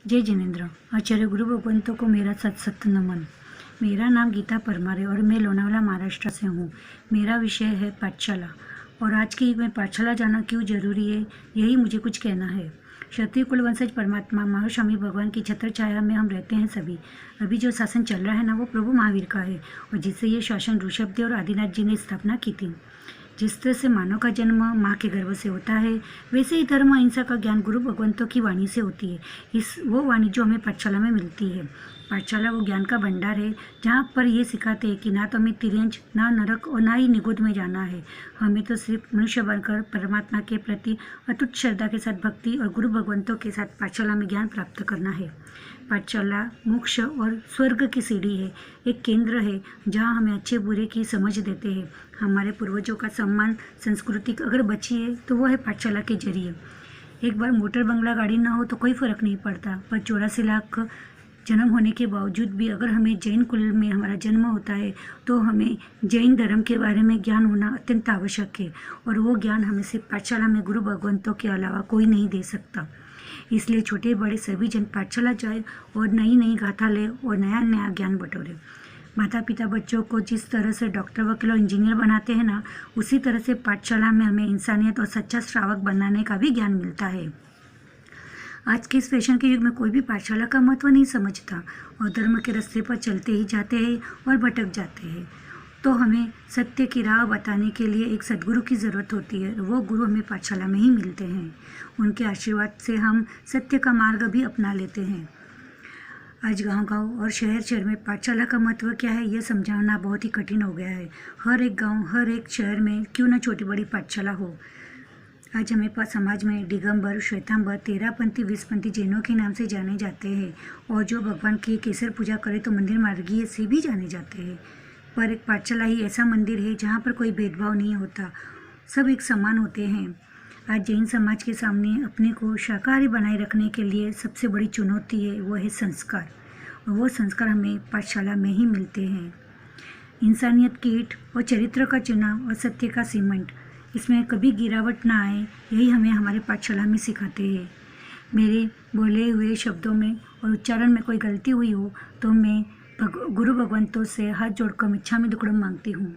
जय जिनेन्द्र। आचार्य गुरु भगवंतों को मेरा सत नमन। मेरा नाम गीता परमार है और मैं लोनावाला महाराष्ट्र से हूँ। मेरा विषय है पाठशाला और आज के युग में पाठशाला जाना क्यों जरूरी है, यही मुझे कुछ कहना है। क्षत्रिय कुल वंशज परमात्मा महास्वामी भगवान की छत्र छाया में हम रहते हैं सभी। अभी जो शासन चल रहा है ना, वो प्रभु महावीर का है और जिससे ये शासन ऋषभदेव और आदिनाथ जी ने स्थापना की थी। जिस तरह से मानव का जन्म माँ के गर्भ से होता है, वैसे ही धर्म अहिंसा का ज्ञान गुरु भगवंतों की वाणी से होती है। वो वाणी जो हमें पाठशाला में मिलती है। पाठशाला वो ज्ञान का भंडार है जहाँ पर ये सिखाते हैं कि ना तो हमें तिरंज, ना नरक और ना ही निगुद में जाना है। हमें तो सिर्फ मनुष्य बनकर परमात्मा के प्रति अटूट श्रद्धा के साथ भक्ति और गुरु भगवंतों के साथ पाठशाला में ज्ञान प्राप्त करना है। पाठशाला मोक्ष और स्वर्ग की सीढ़ी है, एक केंद्र है जहाँ हमें अच्छे बुरे की समझ देते हैं। हमारे पूर्वजों का सम्मान संस्कृति अगर बची है तो वो है पाठशाला के जरिए। एक बार मोटर बंगला गाड़ी ना हो तो कोई फ़र्क नहीं पड़ता, पर 84 लाख जन्म होने के बावजूद भी अगर हमें जैन कुल में हमारा जन्म होता है तो हमें जैन धर्म के बारे में ज्ञान होना अत्यंत आवश्यक है। और वो ज्ञान हमें सिर्फ पाठशाला में गुरु भगवंतों के अलावा कोई नहीं दे सकता। इसलिए छोटे बड़े सभी जन पाठशाला जाए और नई नई गाथा ले और नया नया ज्ञान बटोरे। माता पिता बच्चों को जिस तरह से डॉक्टर, वकील और इंजीनियर बनाते हैं ना, उसी तरह से पाठशाला में हमें इंसानियत और सच्चा श्रावक बनाने का भी ज्ञान मिलता है। आज के इस फैशन के युग में कोई भी पाठशाला का महत्व नहीं समझता और धर्म के रास्ते पर चलते ही जाते हैं और भटक जाते हैं। तो हमें सत्य की राह बताने के लिए एक सद्गुरु की ज़रूरत होती है। वो गुरु हमें पाठशाला में ही मिलते हैं। उनके आशीर्वाद से हम सत्य का मार्ग भी अपना लेते हैं। आज गांव-गांव और शहर में पाठशाला का महत्व क्या है, ये समझाना बहुत ही कठिन हो गया है। हर एक गांव, हर एक शहर में क्यों ना छोटी बड़ी पाठशाला हो। आज हमें समाज में दिगंबर, श्वेतांबर, 13पंथी, 20पंथी जैनों के नाम से जाने जाते हैं और जो भगवान की केसर पूजा करे तो मंदिर मार्गीय से भी जाने जाते हैं। पर एक पाठशाला ही ऐसा मंदिर है जहाँ पर कोई भेदभाव नहीं होता, सब एक समान होते हैं। आज जैन समाज के सामने अपने को शाकाहारी बनाए रखने के लिए सबसे बड़ी चुनौती है, वो है संस्कार। और वो संस्कार हमें पाठशाला में ही मिलते हैं। इंसानियत की ईंट और चरित्र का चुनाव और सत्य का सीमेंट, इसमें कभी गिरावट ना आए, यही हमें हमारे पाठशाला में सिखाते हैं। मेरे बोले हुए शब्दों में और उच्चारण में कोई गलती हुई हो तो मैं गुरु भगवंतों से हाथ जोड़कर मिच्छामी दुक्कड़म मांगती हूँ।